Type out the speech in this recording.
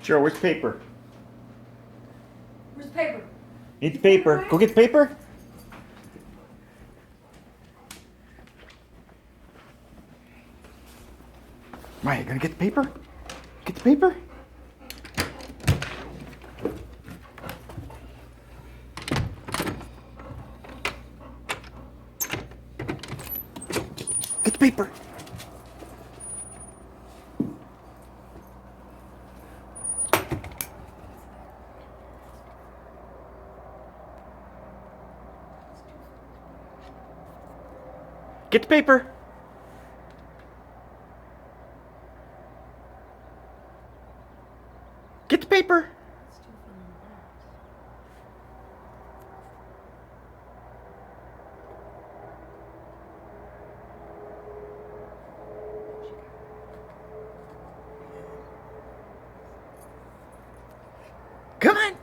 Cheryl, where's paper? Where's the paper? Need the paper. Go get the paper. Maya, gonna get the paper? Get the paper? Get the paper. Get the paper. Get the paper. Come on.